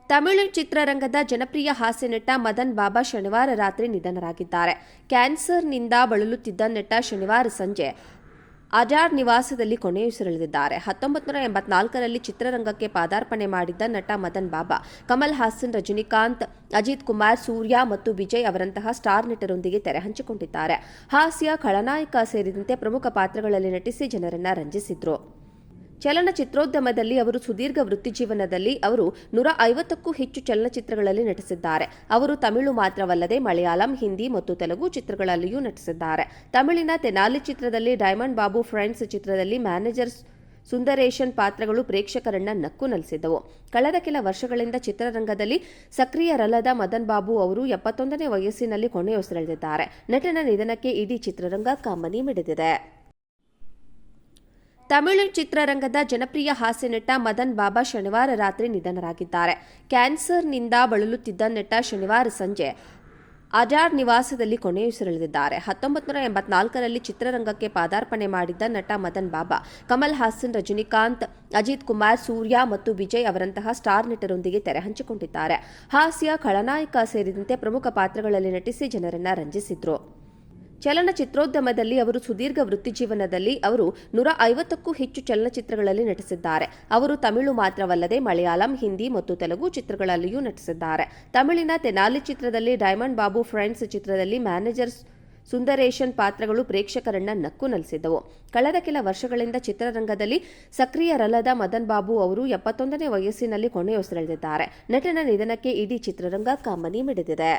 ತಮಿಳು ಚಿತ್ರರಂಗದ ಜನಪ್ರಿಯ ಹಾಸ್ಯ ನಟ ಮದನ್ ಬಾಬಾ ಶನಿವಾರ ರಾತ್ರಿ ನಿಧನರಾಗಿದ್ದಾರೆ. ಕ್ಯಾನ್ಸರ್ನಿಂದ ಬಳಲುತ್ತಿದ್ದ ನಟ ಶನಿವಾರ ಸಂಜೆ ಅಜಾರ್ ನಿವಾಸದಲ್ಲಿ ಕೊನೆಯುಸಿರೆಳೆದಿದ್ದಾರೆ. 1984ರಲ್ಲಿ ಚಿತ್ರರಂಗಕ್ಕೆ ಪಾದಾರ್ಪಣೆ ಮಾಡಿದ್ದ ನಟ ಮದನ್ ಬಾಬಾ ಕಮಲ್ ಹಾಸನ್, ರಜನಿಕಾಂತ್, ಅಜಿತ್ ಕುಮಾರ್, ಸೂರ್ಯ ಮತ್ತು ವಿಜಯ್ ಅವರಂತಹ ಸ್ಟಾರ್ ನಟರೊಂದಿಗೆ ತೆರೆ ಹಂಚಿಕೊಂಡಿದ್ದಾರೆ. ಹಾಸ್ಯ, ಖಳನಾಯಕ ಸೇರಿದಂತೆ ಪ್ರಮುಖ ಪಾತ್ರಗಳಲ್ಲಿ ನಟಿಸಿ ಜನರನ್ನ ರಂಜಿಸಿದ್ರು. ಚಲನಚಿತ್ರೋದ್ಯಮದಲ್ಲಿ ಅವರು ಸುದೀರ್ಘ ವೃತ್ತಿಜೀವನದಲ್ಲಿ ಅವರು 150ಕ್ಕೂ ಹೆಚ್ಚು ಚಲನಚಿತ್ರಗಳಲ್ಲಿ ನಟಿಸಿದ್ದಾರೆ. ಅವರು ತಮಿಳು ಮಾತ್ರವಲ್ಲದೆ ಮಲಯಾಳಂ, ಹಿಂದಿ ಮತ್ತು ತೆಲುಗು ಚಿತ್ರಗಳಲ್ಲಿಯೂ ನಟಿಸಿದ್ದಾರೆ. ತಮಿಳಿನ ತೆನಾಲಿ ಚಿತ್ರದಲ್ಲಿ ಡೈಮಂಡ್ ಬಾಬು ಫ್ರೆಂಡ್ಸ್ ಚಿತ್ರದಲ್ಲಿ ಮ್ಯಾನೇಜರ್ ಸುಂದರೇಶನ್ ಪಾತ್ರಗಳು ಪ್ರೇಕ್ಷಕರನ್ನ ನಕ್ಕು ನಲಿಸಿದವು. ಕಳೆದ ಕೆಲ ವರ್ಷಗಳಿಂದ ಚಿತ್ರರಂಗದಲ್ಲಿ ಸಕ್ರಿಯರಲ್ಲದ ಮದನ್ ಬಾಬು ಅವರು 71ನೇ ವಯಸ್ಸಿನಲ್ಲಿ ಕೊನೆಯುಸಿರೆಳೆದಿದ್ದಾರೆ. ನಟನ ನಿಧನಕ್ಕೆ ಇಡೀ ಚಿತ್ರರಂಗ ಕಂಬನಿ ಮಿಡಿದಿದೆ. ತಮಿಳು ಚಿತ್ರರಂಗದ ಜನಪ್ರಿಯ ಹಾಸ್ಯ ನಟ ಮದನ್ ಬಾಬಾ ಶನಿವಾರ ರಾತ್ರಿ ನಿಧನರಾಗಿದ್ದಾರೆ. ಕ್ಯಾನ್ಸರ್ನಿಂದ ಬಳಲುತ್ತಿದ್ದ ನಟ ಶನಿವಾರ ಸಂಜೆ ಅಜಾರ್ ನಿವಾಸದಲ್ಲಿ ಕೊನೆಯುಸಿರೆಳೆದಿದ್ದಾರೆ. 1984ರಲ್ಲಿ ಚಿತ್ರರಂಗಕ್ಕೆ ಪಾದಾರ್ಪಣೆ ಮಾಡಿದ್ದ ನಟ ಮದನ್ ಬಾಬಾ ಕಮಲ್ ಹಾಸನ್, ರಜನಿಕಾಂತ್, ಅಜಿತ್ ಕುಮಾರ್, ಸೂರ್ಯ ಮತ್ತು ವಿಜಯ್ ಅವರಂತಹ ಸ್ಟಾರ್ ನಟರೊಂದಿಗೆ ತೆರೆ ಹಂಚಿಕೊಂಡಿದ್ದಾರೆ. ಹಾಸ್ಯ, ಖಳನಾಯಕ ಸೇರಿದಂತೆ ಪ್ರಮುಖ ಪಾತ್ರಗಳಲ್ಲಿ ನಟಿಸಿ ಜನರನ್ನ ರಂಜಿಸಿದ್ರು. ಚಲನಚಿತ್ರೋದ್ಯಮದಲ್ಲಿ ಅವರು ಸುದೀರ್ಘ ವೃತ್ತಿಜೀವನದಲ್ಲಿ ಅವರು 150ಕ್ಕೂ ಹೆಚ್ಚು ಚಲನಚಿತ್ರಗಳಲ್ಲಿ ನಟಿಸಿದ್ದಾರೆ. ಅವರು ತಮಿಳು ಮಾತ್ರವಲ್ಲದೆ ಮಲಯಾಳಂ, ಹಿಂದಿ ಮತ್ತು ತೆಲುಗು ಚಿತ್ರಗಳಲ್ಲಿಯೂ ನಟಿಸಿದ್ದಾರೆ. ತಮಿಳಿನ ತೆನಾಲಿ ಚಿತ್ರದಲ್ಲಿ ಡೈಮಂಡ್ ಬಾಬು ಫ್ರೆಂಡ್ಸ್ ಚಿತ್ರದಲ್ಲಿ ಮ್ಯಾನೇಜರ್ ಸುಂದರೇಶನ್ ಪಾತ್ರಗಳು ಪ್ರೇಕ್ಷಕರನ್ನ ನಕ್ಕು ನಲಿಸಿದವು. ಕಳೆದ ಕೆಲ ವರ್ಷಗಳಿಂದ ಚಿತ್ರರಂಗದಲ್ಲಿ ಸಕ್ರಿಯರಲ್ಲದ ಮದನ್ ಬಾಬು ಅವರು 71ನೇ ವಯಸ್ಸಿನಲ್ಲಿ ಕೊನೆಯುಸಿರೆಳೆದಿದ್ದಾರೆ. ನಟನ ನಿಧನಕ್ಕೆ ಇಡೀ ಚಿತ್ರರಂಗ ಕಂಬನಿ ಮಿಡಿದಿದೆ.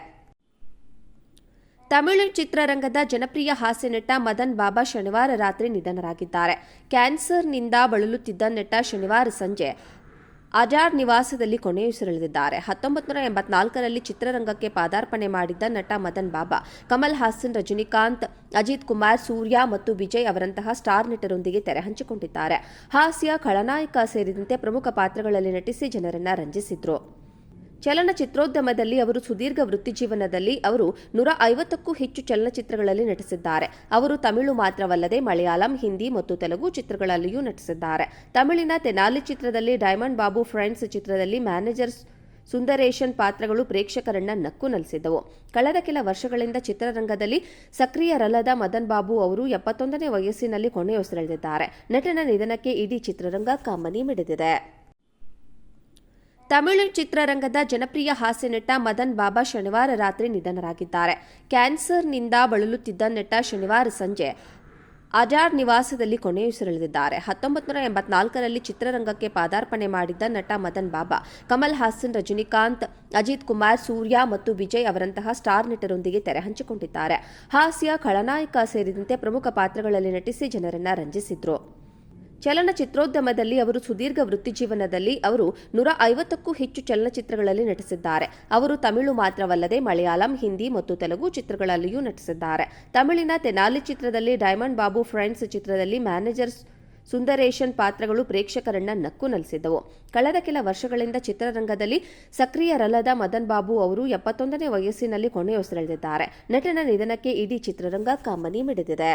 ತಮಿಳು ಚಿತ್ರರಂಗದ ಜನಪ್ರಿಯ ಹಾಸ್ಯ ನಟ ಮದನ್ ಬಾಬಾ ಶನಿವಾರ ರಾತ್ರಿ ನಿಧನರಾಗಿದ್ದಾರೆ. ಕ್ಯಾನ್ಸರ್ನಿಂದ ಬಳಲುತ್ತಿದ್ದ ನಟ ಶನಿವಾರ ಸಂಜೆ ಅಜಾರ್ ನಿವಾಸದಲ್ಲಿ ಕೊನೆಯುಸಿರೆಳೆದಿದ್ದಾರೆ. 1984ರಲ್ಲಿ ಚಿತ್ರರಂಗಕ್ಕೆ ಪಾದಾರ್ಪಣೆ ಮಾಡಿದ್ದ ನಟ ಮದನ್ ಬಾಬಾ ಕಮಲ್ ಹಾಸನ್, ರಜನಿಕಾಂತ್, ಅಜಿತ್ ಕುಮಾರ್, ಸೂರ್ಯ ಮತ್ತು ವಿಜಯ್ ಅವರಂತಹ ಸ್ಟಾರ್ ನಟರೊಂದಿಗೆ ತೆರೆ ಹಂಚಿಕೊಂಡಿದ್ದಾರೆ. ಹಾಸ್ಯ, ಖಳನಾಯಕ ಸೇರಿದಂತೆ ಪ್ರಮುಖ ಪಾತ್ರಗಳಲ್ಲಿ ನಟಿಸಿ ಜನರನ್ನ ರಂಜಿಸಿದ್ರು. ಚಲನಚಿತ್ರೋದ್ಯಮದಲ್ಲಿ ಅವರು ಸುದೀರ್ಘ ವೃತ್ತಿಜೀವನದಲ್ಲಿ ಅವರು 150ಕ್ಕೂ ಹೆಚ್ಚು ಚಲನಚಿತ್ರಗಳಲ್ಲಿ ನಟಿಸಿದ್ದಾರೆ. ಅವರು ತಮಿಳು ಮಾತ್ರವಲ್ಲದೆ ಮಲಯಾಳಂ, ಹಿಂದಿ ಮತ್ತು ತೆಲುಗು ಚಿತ್ರಗಳಲ್ಲಿಯೂ ನಟಿಸಿದ್ದಾರೆ. ತಮಿಳಿನ ತೆನಾಲಿ ಚಿತ್ರದಲ್ಲಿ ಡೈಮಂಡ್ ಬಾಬು ಫ್ರೆಂಡ್ಸ್ ಚಿತ್ರದಲ್ಲಿ ಮ್ಯಾನೇಜರ್ ಸುಂದರೇಶನ್ ಪಾತ್ರಗಳು ಪ್ರೇಕ್ಷಕರನ್ನ ನಕ್ಕು ನಲಿಸಿದವು. ಕಳೆದ ಕೆಲ ವರ್ಷಗಳಿಂದ ಚಿತ್ರರಂಗದಲ್ಲಿ ಸಕ್ರಿಯರಲ್ಲದ ಮದನ್ ಬಾಬು ಅವರು 71ನೇ ವಯಸ್ಸಿನಲ್ಲಿ ಕೊನೆಯುಸಿರೆಳೆದಿದ್ದಾರೆ. ನಟನ ನಿಧನಕ್ಕೆ ಇಡೀ ಚಿತ್ರರಂಗ ಕಂಬನಿ ಮಿಡಿದಿದೆ. ತಮಿಳು ಚಿತ್ರರಂಗದ ಜನಪ್ರಿಯ ಹಾಸ್ಯ ನಟ ಮದನ್ ಬಾಬಾ ಶನಿವಾರ ರಾತ್ರಿ ನಿಧನರಾಗಿದ್ದಾರೆ. ಕ್ಯಾನ್ಸರ್ನಿಂದ ಬಳಲುತ್ತಿದ್ದ ನಟ ಶನಿವಾರ ಸಂಜೆ ಅಜಾರ್ ನಿವಾಸದಲ್ಲಿ ಕೊನೆಯುಸಿರೆಳೆದಿದ್ದಾರೆ. 1984ರಲ್ಲಿ ಚಿತ್ರರಂಗಕ್ಕೆ ಪಾದಾರ್ಪಣೆ ಮಾಡಿದ್ದ ನಟ ಮದನ್ ಬಾಬಾ ಕಮಲ್ ಹಾಸನ್, ರಜನಿಕಾಂತ್, ಅಜಿತ್ ಕುಮಾರ್, ಸೂರ್ಯ ಮತ್ತು ವಿಜಯ್ ಅವರಂತಹ ಸ್ಟಾರ್ ನಟರೊಂದಿಗೆ ತೆರೆ ಹಂಚಿಕೊಂಡಿದ್ದಾರೆ. ಹಾಸ್ಯ, ಖಳನಾಯಕ ಸೇರಿದಂತೆ ಪ್ರಮುಖ ಪಾತ್ರಗಳಲ್ಲಿ ನಟಿಸಿ ಜನರನ್ನ ರಂಜಿಸಿದ್ರು. ಚಲನಚಿತ್ರೋದ್ಯಮದಲ್ಲಿ ಅವರು ಸುದೀರ್ಘ ವೃತ್ತಿಜೀವನದಲ್ಲಿ ಅವರು 150ಕ್ಕೂ ಹೆಚ್ಚು ಚಲನಚಿತ್ರಗಳಲ್ಲಿ ನಟಿಸಿದ್ದಾರೆ. ಅವರು ತಮಿಳು ಮಾತ್ರವಲ್ಲದೆ ಮಲಯಾಳಂ, ಹಿಂದಿ ಮತ್ತು ತೆಲುಗು ಚಿತ್ರಗಳಲ್ಲಿಯೂ ನಟಿಸಿದ್ದಾರೆ. ತಮಿಳಿನ ತೆನಾಲಿ ಚಿತ್ರದಲ್ಲಿ ಡೈಮಂಡ್ ಬಾಬು ಫ್ರೆಂಡ್ಸ್ ಚಿತ್ರದಲ್ಲಿ ಮ್ಯಾನೇಜರ್ ಸುಂದರೇಶನ್ ಪಾತ್ರಗಳು ಪ್ರೇಕ್ಷಕರನ್ನ ನಕ್ಕು ನಲಿಸಿದವು. ಕಳೆದ ಕೆಲ ವರ್ಷಗಳಿಂದ ಚಿತ್ರರಂಗದಲ್ಲಿ ಸಕ್ರಿಯರಲ್ಲದ ಮದನ್ ಬಾಬು ಅವರು 71ನೇ ವಯಸ್ಸಿನಲ್ಲಿ ಕೊನೆಯುಸಿರೆಳೆದಿದ್ದಾರೆ. ನಟನ ನಿಧನಕ್ಕೆ ಇಡೀ ಚಿತ್ರರಂಗ ಕಂಬನಿ ಮಿಡಿದಿದೆ.